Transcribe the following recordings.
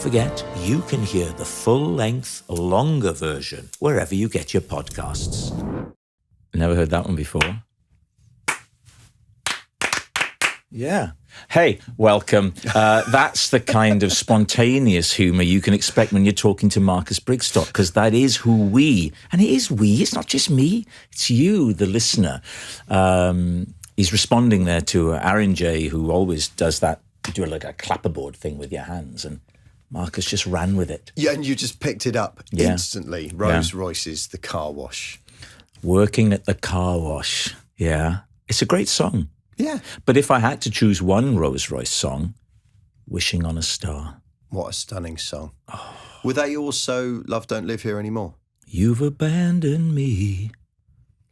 forget, you can hear the full-length, longer version wherever you get your podcasts. Never heard that one before. Yeah. Hey, welcome. That's the kind of spontaneous humour you can expect when you're talking to Marcus Brigstocke, because that is who we, and it is we, it's not just me, it's you, the listener. He's responding there to Aaron J, who always does that, you do like a clapperboard thing with your hands, and Marcus just ran with it. Yeah, and you just picked it up instantly. Rolls Royce's The Car Wash. Working at the car wash. Yeah. It's a great song. Yeah. But if I had to choose one Rolls Royce song, Wishing on a Star. What a stunning song. Oh. Were they also Love Don't Live Here Anymore? You've abandoned me.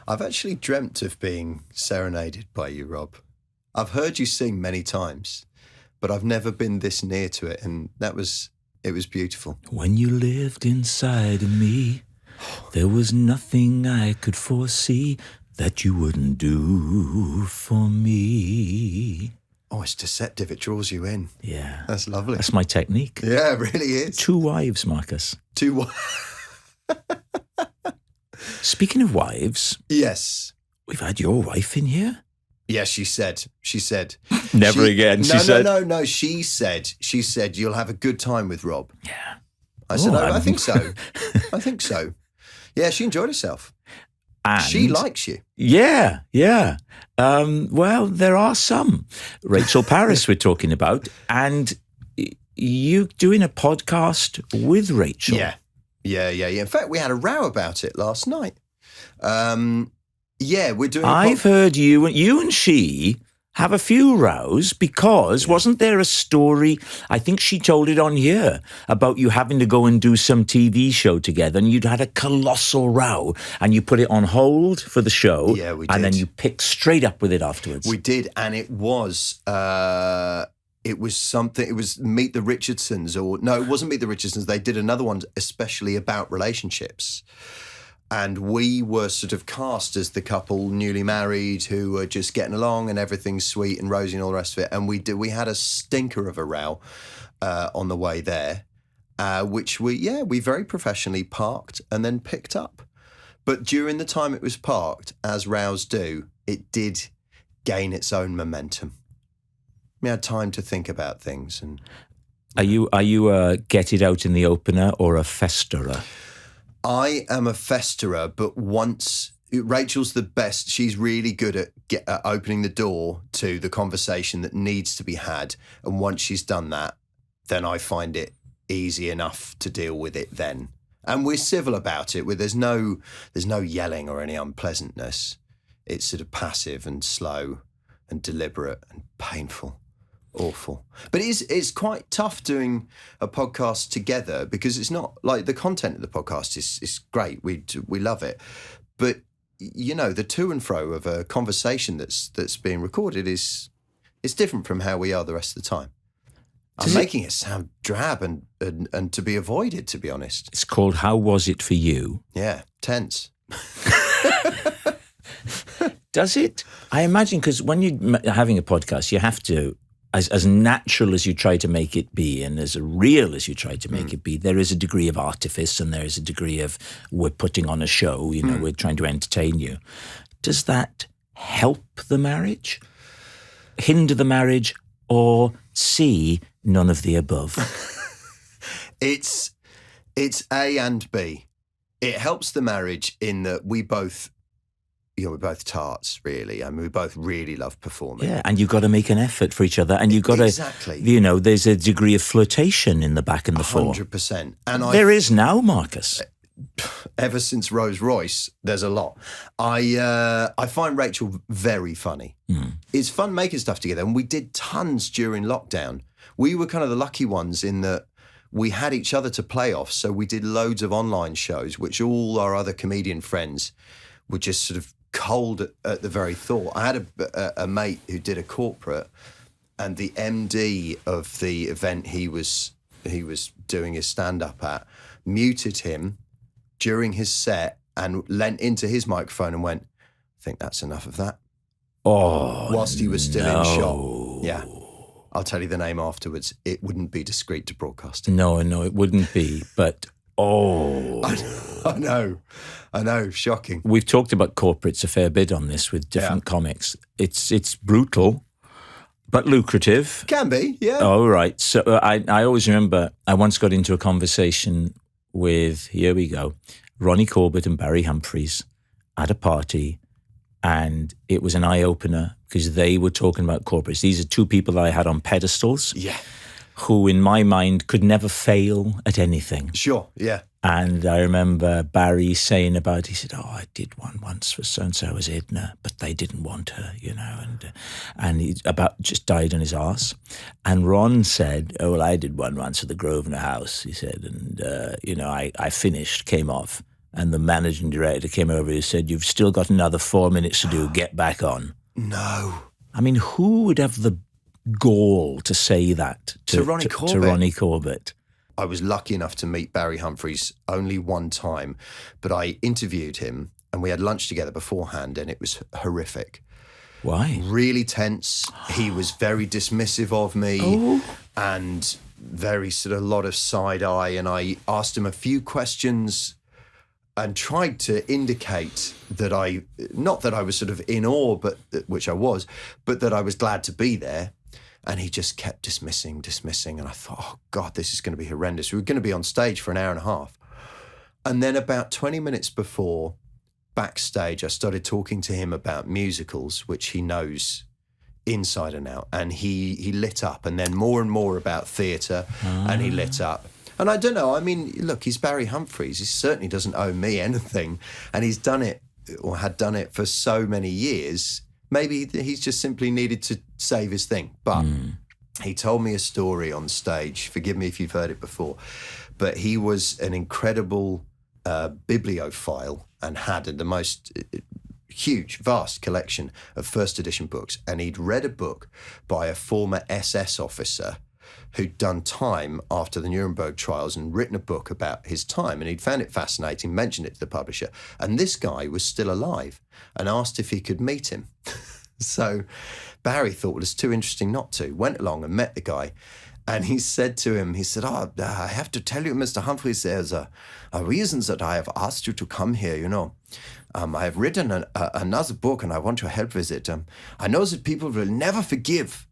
I've actually dreamt of being serenaded by you, Rob. I've heard you sing many times, but I've never been this near to it, and it was beautiful. When you lived inside of me, there was nothing I could foresee that you wouldn't do for me. Oh, it's deceptive. It draws you in. Yeah. That's lovely. That's my technique. Yeah, it really is. 2 wives, Marcus. 2 wives. Speaking of wives. Yes. We've had your wife in here. Yes, she said. Never again. No. She said, you'll have a good time with Rob. Yeah. I said, I think so. I think so. Yeah, she enjoyed herself. And she likes you. Yeah. Well, there are some. Rachel Paris we're talking about, and you doing a podcast with Rachel. Yeah. In fact, we had a row about it last night. We're doing I've heard you and she have a few rows because wasn't there a story, I think she told it on here, about you having to go and do some TV show together and you'd had a colossal row and you put it on hold for the show. Yeah, we did. And then you picked straight up with it afterwards. We did, and it was something, it was Meet the Richardsons, it wasn't Meet the Richardsons, they did another one especially about relationships. And we were sort of cast as the couple newly married who were just getting along and everything's sweet and rosy and all the rest of it. And we had a stinker of a row on the way there, which we very professionally parked and then picked up. But during the time it was parked, as rows do, it did gain its own momentum. We had time to think about things. And Are you a get it out in the opener or a festerer? I am a festerer, but Rachel's the best. She's really good at opening the door to the conversation that needs to be had. And once she's done that, then I find it easy enough to deal with it then. And we're civil about it. There's no yelling or any unpleasantness. It's sort of passive and slow and deliberate and painful. Awful. But it's quite tough doing a podcast together because it's not like the content of the podcast is great. We love it. But, the to and fro of a conversation that's being recorded is different from how we are the rest of the time. I'm making it sound drab and to be avoided, to be honest. It's called How Was It For You? Yeah, tense. Does it? I imagine because when you're having a podcast, you have to, as natural as you try to make it be and as real as you try to make it be, there is a degree of artifice and there is a degree of we're putting on a show, we're trying to entertain you. Does that help the marriage, hinder the marriage, or C, none of the above? It's A and B. It helps the marriage in that we're both tarts, really. I mean, we both really love performing. Yeah, and you've got to make an effort for each other. And you've got exactly. to, there's a degree of flirtation in the back and the fore. 100%. And there is now, Marcus. Ever since Rolls Royce, there's a lot. I find Rachel very funny. It's fun making stuff together. And we did tons during lockdown. We were kind of the lucky ones in that we had each other to play off. So we did loads of online shows, which all our other comedian friends were just sort of cold at the very thought. I had a mate who did a corporate, and the MD of the event he was doing his stand-up at muted him during his set and leant into his microphone and went, I think that's enough of that. Oh, whilst he was still in shot. Yeah. I'll tell you the name afterwards. It wouldn't be discreet to broadcast it. No, it wouldn't be. But, I know, shocking. We've talked about corporates a fair bit on this with different comics. It's brutal, but lucrative. Can be, yeah. Oh, right. So I always remember I once got into a conversation with, here we go, Ronnie Corbett and Barry Humphries at a party, and it was an eye-opener because they were talking about corporates. These are two people that I had on pedestals. Yeah. Who, in my mind, could never fail at anything. Sure, yeah. And I remember Barry saying about, he said, I did one once for so-and-so as Edna, but they didn't want her, and he just died on his arse. And Ron said, oh, well, I did one once at the Grosvenor House, he said, and, I finished, came off, and the managing director came over and said, you've still got another 4 minutes to do, get back on. No. I mean, who would have the gall to say that to Ronnie Corbett? I was lucky enough to meet Barry Humphries only one time, but I interviewed him and we had lunch together beforehand, and it was horrific. Why? Really tense. He was very dismissive of me and very sort of a lot of side eye, and I asked him a few questions and tried to indicate that not that I was sort of in awe, but which I was, but that I was glad to be there. And he just kept dismissing. And I thought, oh, God, this is going to be horrendous. We were going to be on stage for an hour and a half. And then about 20 minutes before, backstage, I started talking to him about musicals, which he knows inside and out. And he lit up. And then more and more about theatre, and he lit up. And I don't know, I mean, look, he's Barry Humphries. He certainly doesn't owe me anything. And he's done it, or had done it for so many years. Maybe he's just simply needed to save his thing. But he told me a story on stage. Forgive me if you've heard it before. But he was an incredible bibliophile and had the most huge, vast collection of first edition books. And he'd read a book by a former SS officer who'd done time after the Nuremberg trials and written a book about his time. And he'd found it fascinating, mentioned it to the publisher. And this guy was still alive and asked if he could meet him. So Barry thought, well, it's too interesting not to. Went along and met the guy. And he said to him, I have to tell you, Mr. Humphries, there's a reason that I have asked you to come here, I have written another book and I want your help with it. I know that people will never forgive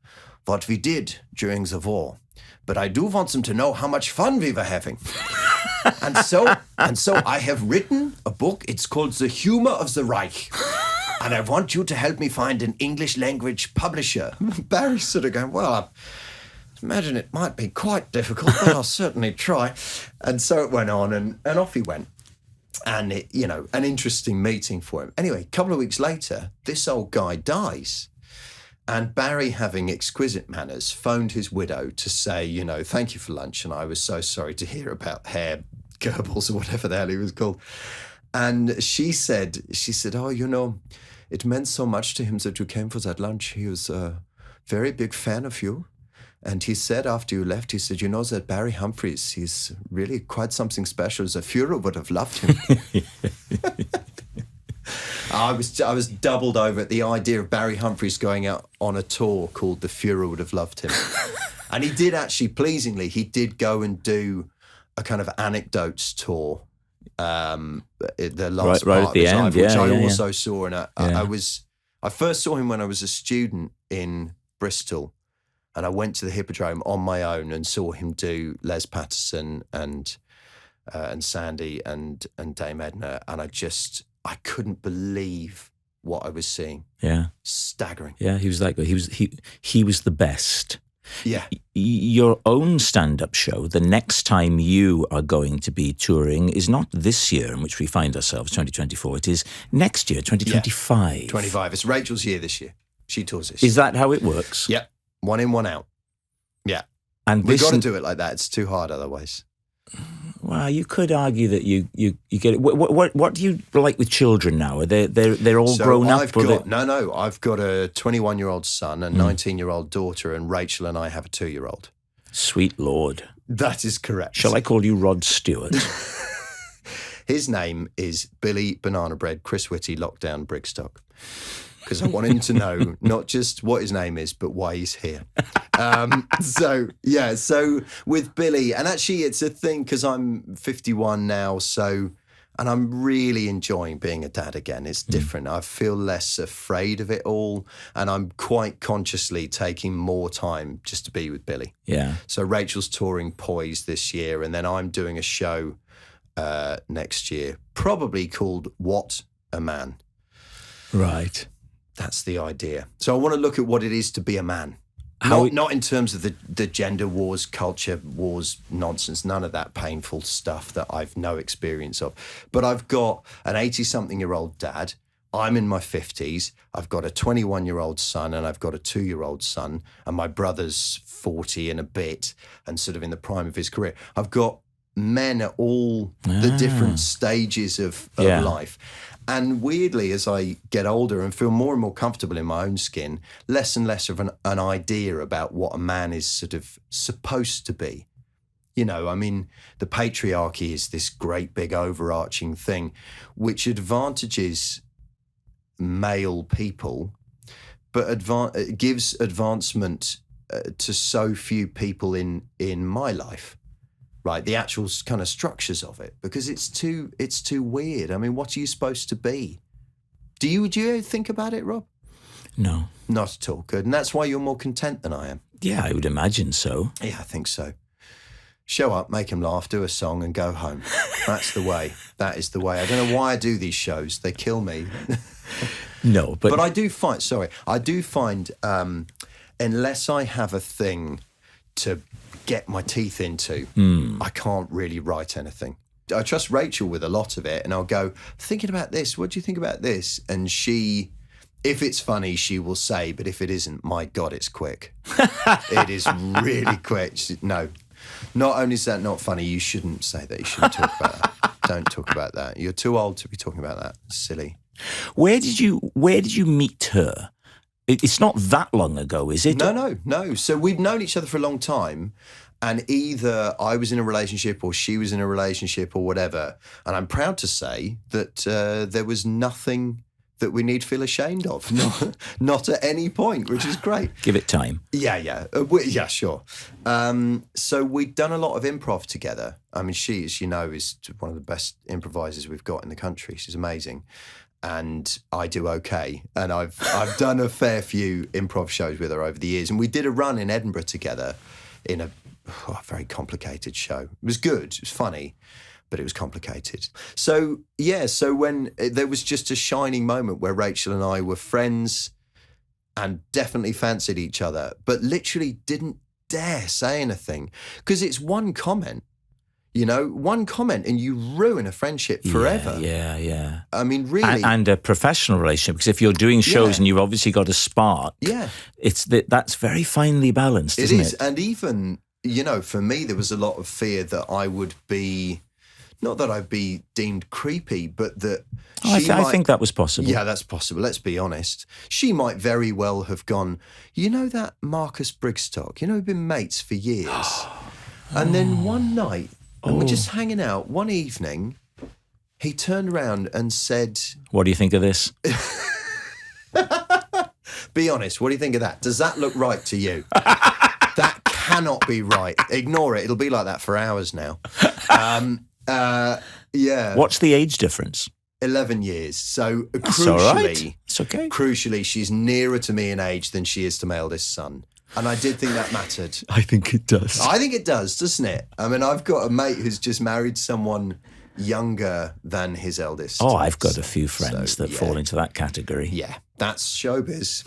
what we did during the war, but I do want them to know how much fun we were having. and so I have written a book. It's called The Humor of the Reich. And I want you to help me find an English language publisher. Barry's sort of going, well, I imagine it might be quite difficult, but I'll certainly try. And so it went on, and off he went. And, an interesting meeting for him. Anyway, a couple of weeks later, this old guy dies. And Barry, having exquisite manners, phoned his widow to say, thank you for lunch. And I was so sorry to hear about hair Goebbels or whatever the hell he was called. And she said, oh, it meant so much to him that you came for that lunch. He was a very big fan of you. And he said after you left, he said, that Barry Humphries, he's really quite something special. The Führer would have loved him. I was doubled over at the idea of Barry Humphries going out on a tour called The Führer Would Have Loved Him. And he did actually, pleasingly, he did go and do a kind of anecdotes tour. The last right part at the of his end, life, which I also yeah. saw. And I first saw him when I was a student in Bristol. And I went to the Hippodrome on my own and saw him do Les Patterson and Sandy and Dame Edna. And I couldn't believe what I was seeing. Yeah. Staggering. Yeah, he was like, he was the best. Yeah. Your own stand-up show, the next time you are going to be touring is not this year in which we find ourselves, 2024. It is next year, 2025. 25. It's Rachel's year this year. She tours this. Is that how it works? Yeah. One in, one out. Yeah. And we've got to do it like that. It's too hard otherwise. Well, you could argue that you get it. What do you like with children now? Are they're all grown up? I've got a 21-year-old son, a 19-year-old daughter, and Rachel and I have a 2-year-old. Sweet Lord. That is correct. Shall I call you Rod Stewart? His name is Billy Banana Bread Chris Whitty Lockdown Brigstocke. because I want him to know not just what his name is, but why he's here. So with Billy, and actually it's a thing because I'm 51 now, and I'm really enjoying being a dad again. It's different. I feel less afraid of it all, and I'm quite consciously taking more time just to be with Billy. Yeah. So Rachel's touring Poise this year, and then I'm doing a show next year, probably called What a Man. Right. That's the idea. So I want to look at what it is to be a man. Not in terms of the gender wars, culture wars, nonsense, none of that painful stuff that I've no experience of. But I've got an 80-something-year-old dad. I'm in my 50s. I've got a 21-year-old son, and I've got a 2-year-old son, and my brother's 40 and a bit and sort of in the prime of his career. I've got men at all the different stages of life. And weirdly, as I get older and feel more and more comfortable in my own skin, less and less of an idea about what a man is sort of supposed to be. You know, I mean, the patriarchy is this great big overarching thing which advantages male people, but it gives advancement to so few people in my life. Right, the actual kind of structures of it, because it's too weird. I mean, what are you supposed to be? Do you think about it, Rob? No. Not at all. Good. And that's why you're more content than I am. Yeah, I would imagine so. Yeah, I think so. Show up, make them laugh, do a song and go home. That's the way. That is the way. I don't know why I do these shows. They kill me. No, but I do find, unless I have a thing to get my teeth into, I can't really write anything. I trust Rachel with a lot of it, and I'll go, thinking about this, what do you think about this? And she, if it's funny, she will say, but if it isn't, my God, it's quick. It is really quick. No, not only is that not funny, you shouldn't say that. You shouldn't talk about that. Don't talk about that. You're too old to be talking about that. Silly. Where did you meet her? It's not that long ago, is it? No. So we've known each other for a long time, and either I was in a relationship or she was in a relationship or whatever. And I'm proud to say that there was nothing that we need to feel ashamed of. Not at any point, which is great. Give it time. Yeah. Yeah, sure. So we've done a lot of improv together. I mean, she, as you know, is one of the best improvisers we've got in the country. She's amazing. And I do okay. And I've done a fair few improv shows with her over the years. And we did a run in Edinburgh together in a very complicated show. It was good. It was funny, but it was complicated. So when there was just a shining moment where Rachel and I were friends and definitely fancied each other, but literally didn't dare say anything because it's one comment. You know, one comment and you ruin a friendship forever. Yeah. I mean, really. And a professional relationship, because if you're doing shows and you've obviously got a spark, that's very finely balanced, isn't it? It is. And even, you know, for me, there was a lot of fear that I would be, not that I'd be deemed creepy, but that I think that was possible. Yeah, that's possible. Let's be honest. She might very well have gone, you know that Marcus Brigstocke, you know, we've been mates for years. And then one night, and we're just hanging out. One evening, he turned around and said... What do you think of this? Be honest, what do you think of that? Does that look right to you? That cannot be right. Ignore it. It'll be like that for hours now. Yeah. What's the age difference? 11 years. So That's crucially... all right. It's okay. Crucially, she's nearer to me in age than she is to my eldest son. And I did think that mattered. I think it does. I think it does, doesn't it? I mean, I've got a mate who's just married someone younger than his eldest. Oh, I've got a few friends that fall into that category. Yeah, that's showbiz.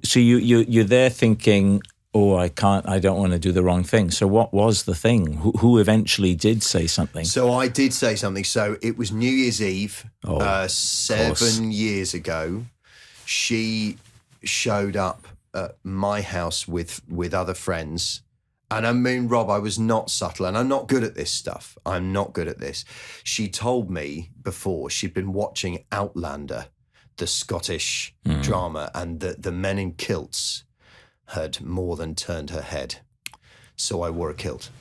So you're there thinking, oh, I don't want to do the wrong thing. So what was the thing? Who eventually did say something? So I did say something. So it was New Year's Eve 7 years ago. She showed up at my house with other friends. And I mean, Rob, I was not subtle, and I'm not good at this stuff. I'm not good at this. She told me before she'd been watching Outlander, the Scottish drama, and the men in kilts had more than turned her head. So I wore a kilt.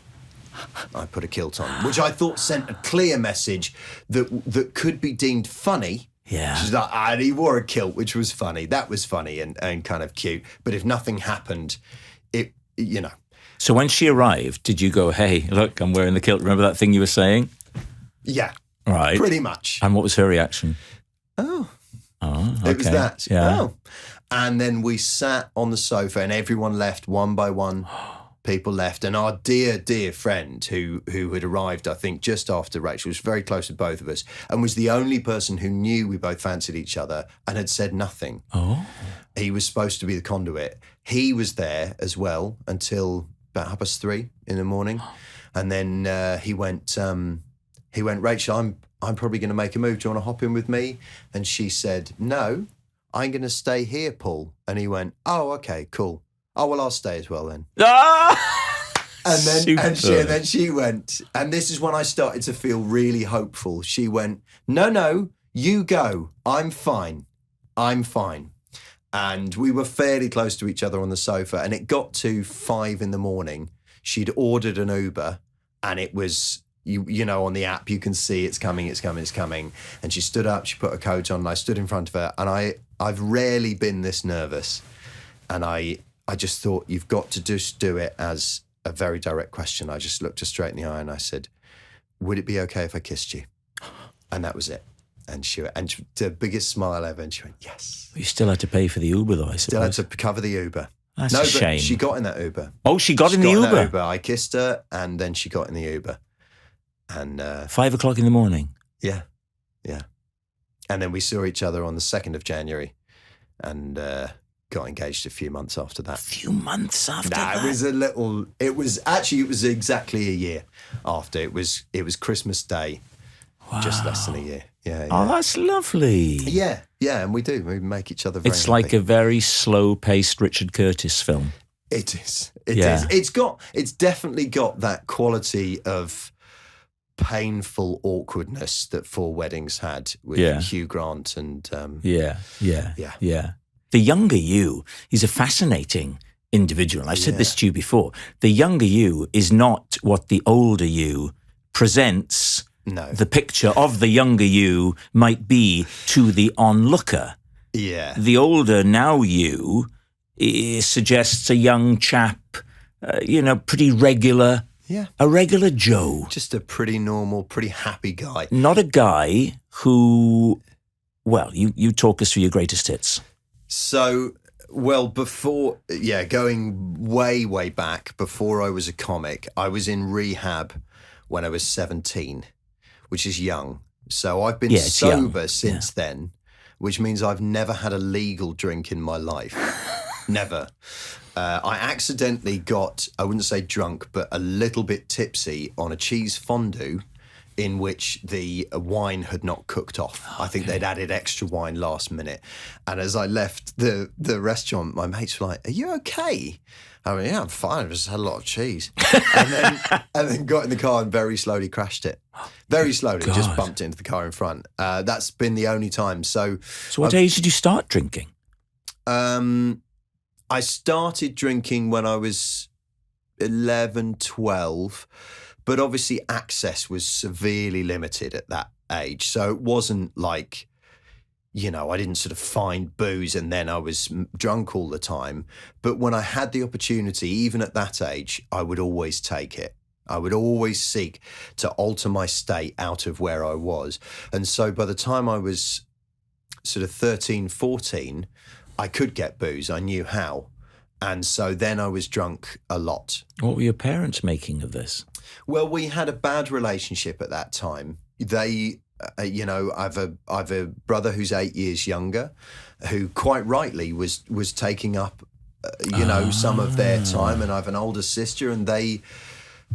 I put a kilt on, which I thought sent a clear message that could be deemed funny, Yeah. She's like, and he wore a kilt, which was funny. That was funny and kind of cute. But if nothing happened, it, So when she arrived, did you go, hey, look, I'm wearing the kilt. Remember that thing you were saying? Yeah. Right. Pretty much. And what was her reaction? Oh, okay. It was that. Yeah. Oh. And then we sat on the sofa and everyone left one by one. People left. And our dear, dear friend who had arrived, I think, just after Rachel, was very close to both of us and was the only person who knew we both fancied each other and had said nothing. Oh. He was supposed to be the conduit. He was there as well until about 3:30 in the morning. And then he went, Rachel, I'm probably going to make a move. Do you want to hop in with me? And she said, no, I'm going to stay here, Paul. And he went, oh, okay, cool. Oh, well, I'll stay as well then. And then she went, and this is when I started to feel really hopeful. She went, no, you go. I'm fine. And we were fairly close to each other on the sofa, and it got to 5 a.m. She'd ordered an Uber, and it was, you know, on the app, you can see it's coming. And she stood up, she put a coat on, and I stood in front of her, and I've rarely been this nervous. And I just thought, you've got to just do it as a very direct question. I just looked her straight in the eye and I said, would it be okay if I kissed you? And that was it. And the biggest smile ever. And she went, yes. You still had to pay for the Uber, though, I suppose. Still had to cover the Uber. That's a shame. She got in that Uber. Oh, she got in the Uber? I kissed her and then she got in the Uber. And 5 o'clock in the morning? Yeah. And then we saw each other on the 2nd of January and got engaged a few months after that. A few months after that? It was exactly a year after. It was Christmas Day, just less than a year. Yeah. Oh, that's lovely. Yeah, and we make each other very It's like happy. a very slow-paced Richard Curtis film. It is. It is. It's definitely got that quality of painful awkwardness that Four Weddings had with Hugh Grant and Yeah. The younger you is a fascinating individual. I've said this to you before. The younger you is not what the older you presents. No. The picture of the younger you might be to the onlooker. Yeah. The older now you suggests a young chap, pretty regular. Yeah. A regular Joe. Just a pretty normal, pretty happy guy. Not a guy who, well, you talk us through your greatest hits. So, going way, way back, before I was a comic, I was in rehab when I was 17, which is young. So I've been sober since then, which means I've never had a legal drink in my life. Never. I accidentally got, I wouldn't say drunk, but a little bit tipsy on a cheese fondue in which the wine had not cooked off. I think they'd added extra wine last minute. And as I left the restaurant, my mates were like, are you okay? I mean, yeah, I'm fine. I just had a lot of cheese. and then got in the car and very slowly crashed it. Very slowly, just bumped into the car in front. That's been the only time. So what age did you start drinking? I started drinking when I was 11, 12, but obviously access was severely limited at that age. So it wasn't like, I didn't sort of find booze and then I was drunk all the time. But when I had the opportunity, even at that age, I would always take it. I would always seek to alter my state out of where I was. And so by the time I was sort of 13, 14, I could get booze. I knew how. And so then I was drunk a lot. What were your parents making of this? Well, we had a bad relationship at that time. They, I've a brother who's 8 years younger, who quite rightly was taking up, some of their time. And I have an older sister, and they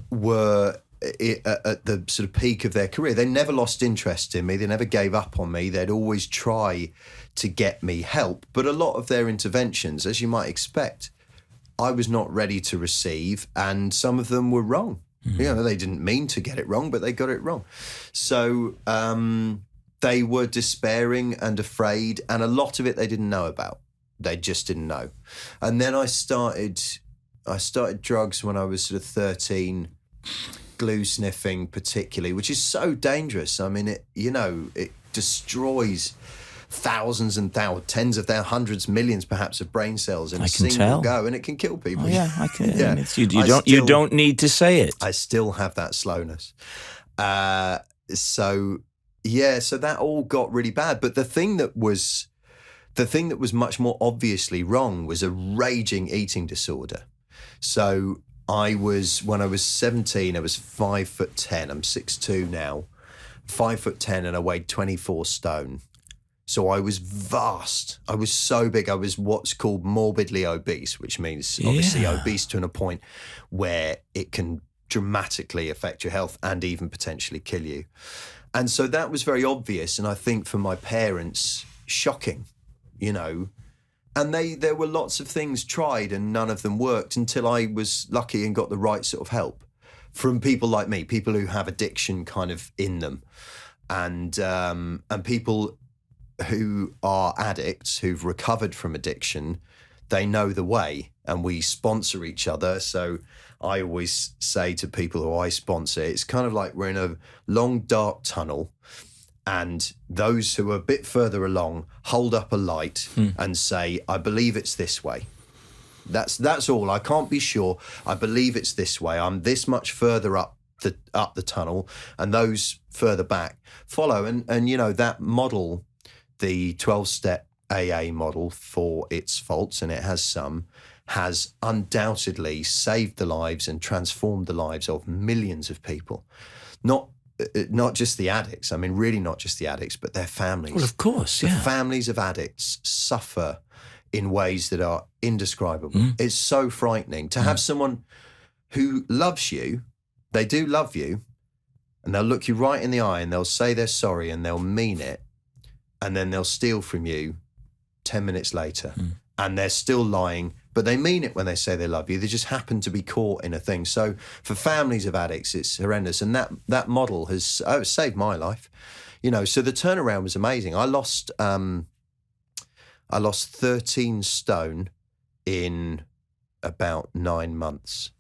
were at the sort of peak of their career. They never lost interest in me. They never gave up on me. They'd always try to get me help. But a lot of their interventions, as you might expect, I was not ready to receive, and some of them were wrong. They didn't mean to get it wrong, but they got it wrong. So they were despairing and afraid, and a lot of it they didn't know about. They just didn't know. And then I started drugs when I was sort of 13, glue sniffing particularly, which is so dangerous. I mean, it destroys thousands and tens of thousands, hundreds, millions perhaps of brain cells in a single tell. go, and it can kill people. Oh, yeah, I can. Yeah. You don't need to say it. I still have that slowness. So that all got really bad. But the thing that was much more obviously wrong was a raging eating disorder. So when I was 17, I was 5'10". I'm 6'2" now, 5'10", and I weighed 24 stone. So I was vast. I was so big. I was what's called morbidly obese, which means obviously obese to a point where it can dramatically affect your health and even potentially kill you. And so that was very obvious. And I think for my parents, shocking, And there were lots of things tried and none of them worked until I was lucky and got the right sort of help from people like me, people who have addiction kind of in them, and people who are addicts who've recovered from addiction. They know the way, and we sponsor each other. So I always say to people who I sponsor, it's kind of like we're in a long, dark tunnel, and those who are a bit further along hold up a light and say, I believe it's this way. That's all. I can't be sure. I believe it's this way. I'm this much further up the tunnel, and those further back follow. And that model, the 12-step AA model, for its faults, and it has some, has undoubtedly saved the lives and transformed the lives of millions of people. Not just the addicts. I mean, really not just the addicts, but their families. Well, of course, yeah. The families of addicts suffer in ways that are indescribable. It's so frightening to have someone who loves you. They do love you, and they'll look you right in the eye and they'll say they're sorry and they'll mean it, and then they'll steal from you 10 minutes later, and they're still lying, but they mean it when they say they love you. They just happen to be caught in a thing. So for families of addicts, it's horrendous. And that model has saved my life. So the turnaround was amazing. I lost 13 stone in about 9 months.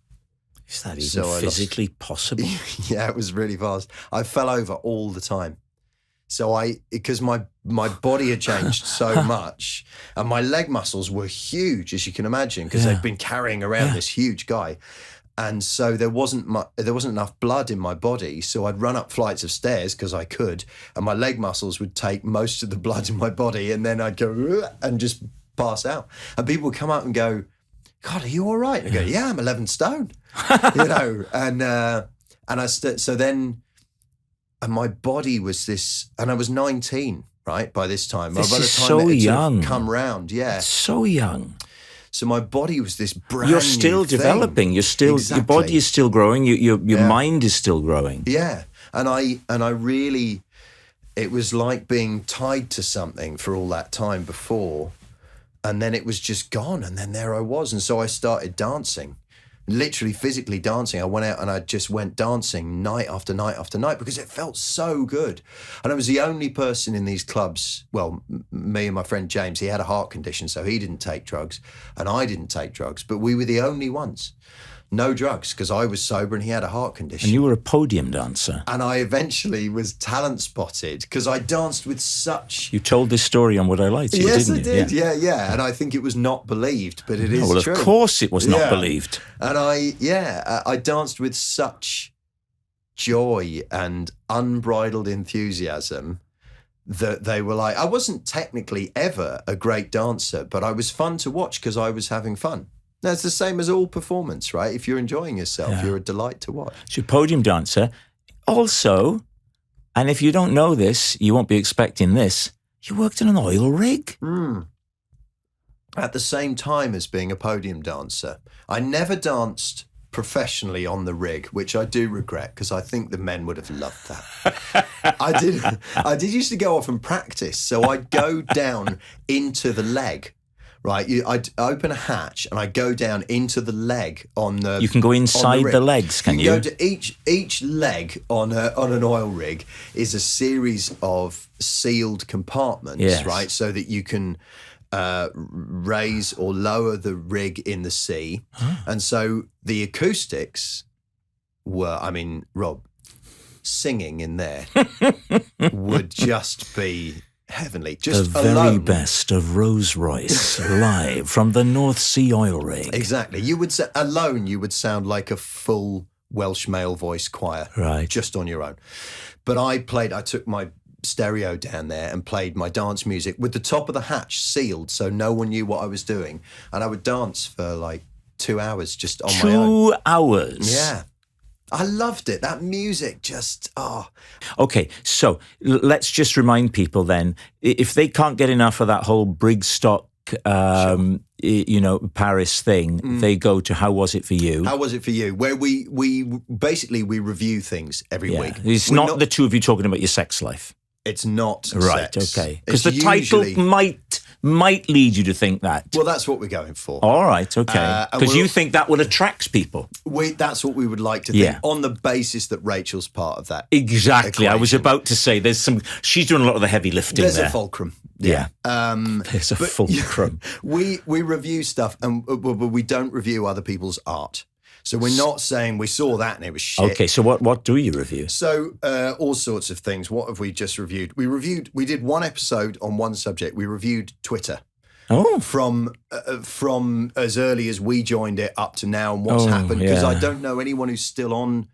Is that even physically possible? Yeah, it was really fast. I fell over all the time. So because my body had changed so much, and my leg muscles were huge, as you can imagine, because they've been carrying around this huge guy. And so there wasn't enough blood in my body. So I'd run up flights of stairs because I could, and my leg muscles would take most of the blood in my body, and then I'd go and just pass out. And people would come up and go, God, are you all right? And I go, yeah, I'm 11 stone, and my body was this, and I was 19, right, by this time. This by the is time so it had young. Come round, yeah. So young. So my body was this brand You're still new thing. Developing. You're still Exactly. Your body is still growing. Your mind is still growing. Yeah, and I really, it was like being tied to something for all that time before, and then it was just gone, and then there I was, and so I started dancing. Literally physically dancing. I went out and I just went dancing night after night after night because it felt so good. And I was the only person in these clubs, well, me and my friend James, he had a heart condition, so he didn't take drugs and I didn't take drugs, but we were the only ones. No drugs, because I was sober and he had a heart condition. And you were a podium dancer. And I eventually was talent spotted because I danced with such... You told this story on What I Like, yes, didn't you? I did. Yeah. And I think it was not believed, but it is well, true. Of course it was not believed. And I danced with such joy and unbridled enthusiasm that they were like, I wasn't technically ever a great dancer, but I was fun to watch because I was having fun. That's the same as all performance, right? If you're enjoying yourself, you're a delight to watch. So you're a podium dancer. Also, and if you don't know this, you won't be expecting this, you worked in an oil rig. At the same time as being a podium dancer. I never danced professionally on the rig, which I do regret because I think the men would have loved that. I did used to go off and practice. So I'd go down into the leg. Right, I'd open a hatch and I'd go down into the leg on the. You can go inside the legs, can you? You can go to each leg on an oil rig is a series of sealed compartments, right, so that you can raise or lower the rig in the sea, and so the acoustics were, I mean, Rob, singing in there would just be heavenly. Just the very alone. best of Rolls Royce live from the North Sea oil rig. Exactly. You would say alone. You would sound like a full Welsh male voice choir, Right. just on your own. But I took my stereo down there and played my dance music with the top of the hatch sealed, so no one knew what I was doing, and I would dance for like 2 hours just on my own. 2 hours. Yeah. I loved it. That music just, Okay, so let's just remind people then, if they can't get enough of that whole Brigstocke, Paris thing, they go to How Was It For You? How was it for you? Where we basically review things every week. It's not the two of you talking about your sex life. It's not Right, sex. okay. Because It's the title usually- might lead you to think that. Well, that's what we're going for. All right, okay. and Because we're- you think that will attract people. That's what we would like to think, Yeah. on the basis that Rachel's part of that. Exactly. I was equation. about to say she's doing a lot of the heavy lifting There's there. a fulcrum. Yeah. There's a fulcrum. We review stuff, but we don't review other people's art. So we're not saying we saw that and it was shit. Okay, so what do you review? So all sorts of things. What have we just reviewed? We did one episode on one subject. We reviewed Twitter. Oh. From as early as we joined it up to now, and what's happened, because I don't know anyone who's still on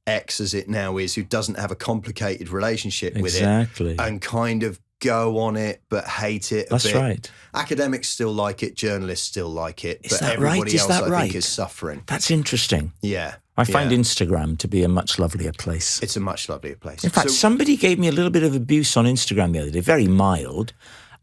X as it now is who doesn't have a complicated relationship with it and kind of go on it but hate it a bit. That's right. Academics still like it, journalists still like it, Is but that everybody right? Is else that I right? think is suffering. That's interesting. Yeah. I find yeah. Instagram to be a much lovelier place. It's a much lovelier place. In fact, somebody gave me a little bit of abuse on Instagram the other day, very mild,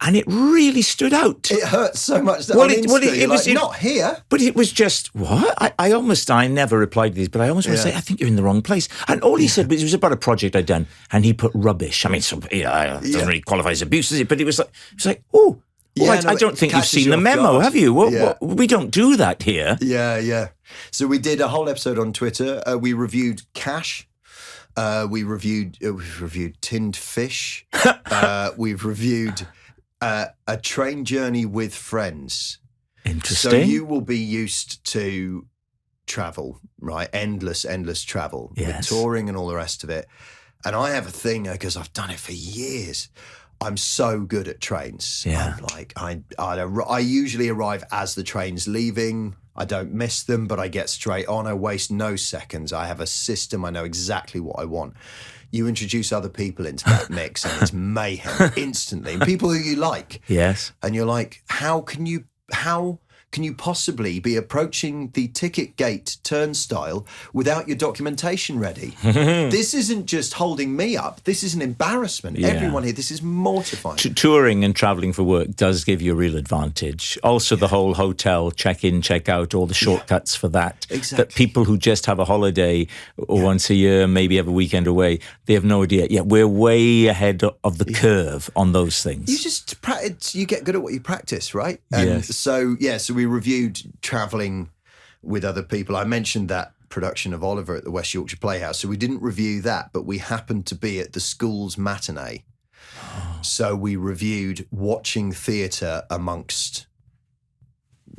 and it really stood out. It hurts so much that on Insta, you're like, not here. But it was just, what? I never replied to these, but I almost want to say, I think you're in the wrong place. And all he said was, it was about a project I'd done, and he put rubbish. I mean, it doesn't really qualify as abuse, does it? But it was like, oh, I don't think you've seen the memo, have you? We don't do that here. Yeah. So we did a whole episode on Twitter. We reviewed Cash. We've reviewed tinned fish. We've reviewed a train journey with friends. Interesting. So you will be used to travel, right? Endless travel, with touring and all the rest of it. And I have a thing, because I've done it for years. I'm so good at trains. Yeah. I'm like, I usually arrive as the train's leaving. I don't miss them, but I get straight on. I waste no seconds. I have a system. I know exactly what I want. You introduce other people into that mix and it's mayhem instantly. And people who you like. Yes. And you're like, how can you possibly be approaching the ticket gate turnstile without your documentation ready? This isn't just holding me up. This is an embarrassment. Yeah. Everyone here, this is mortifying. Touring and travelling for work does give you a real advantage. Also, the whole hotel, check-in, check-out, all the shortcuts for that. Exactly. That people who just have a holiday or once a year, maybe have a weekend away, they have no idea. Yeah, we're way ahead of the curve on those things. You just practice, you get good at what you practice, right? And so we reviewed travelling with other people. I mentioned that production of Oliver at the West Yorkshire Playhouse. So we didn't review that, but we happened to be at the school's matinee. So we reviewed watching theatre amongst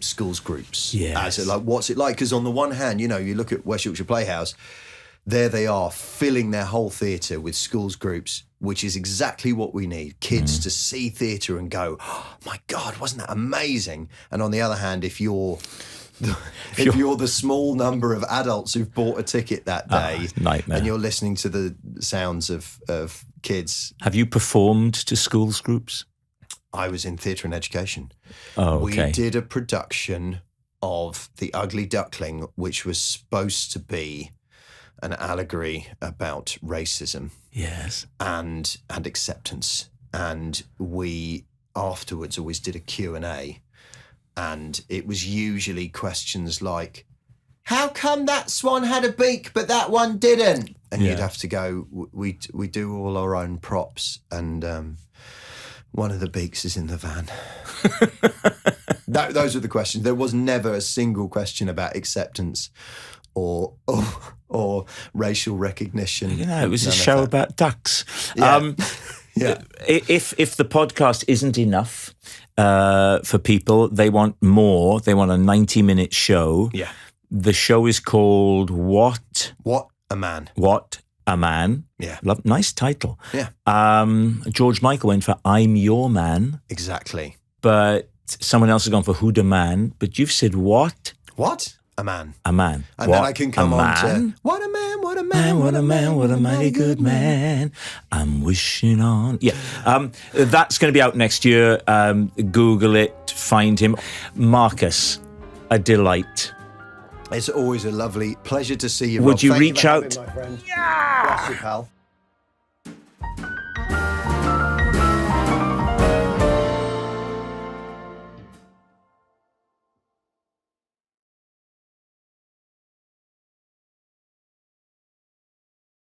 schools groups. Yes. What's it like? Because on the one hand, you look at West Yorkshire Playhouse, there they are filling their whole theatre with schools groups, which is exactly what we need. Kids to see theatre and go, oh my God, wasn't that amazing? And on the other hand, if you're the small number of adults who've bought a ticket that day nightmare. and you're listening to the sounds of kids. Have you performed to schools groups? I was in theatre and education. Oh, okay. We did a production of The Ugly Duckling, which was supposed to be an allegory about racism. Yes. And acceptance. And we afterwards always did a Q&A. And it was usually questions like, how come that swan had a beak but that one didn't? And you'd have to go, we do all our own props. And one of the beaks is in the van. Those are the questions. There was never a single question about acceptance or racial recognition. It was a show about ducks. Yeah. If the podcast isn't enough for people, they want more. They want a 90-minute show. Yeah. The show is called What? What a Man. What A Man. Yeah. Nice title. Yeah. George Michael went for I'm Your Man. Exactly. But someone else has gone for Who Da Man. But you've said what? What? A man. A man. And what? then I can come a on man? to what a man, what a man, What a man, what a mighty good man. I'm wishing on. Yeah. That's going to be out next year. Google it, find him. Marcus, a delight. It's always a lovely pleasure to see you. Would Rob. you Thank reach for out? having me, my friend. Yeah. Bless you, pal.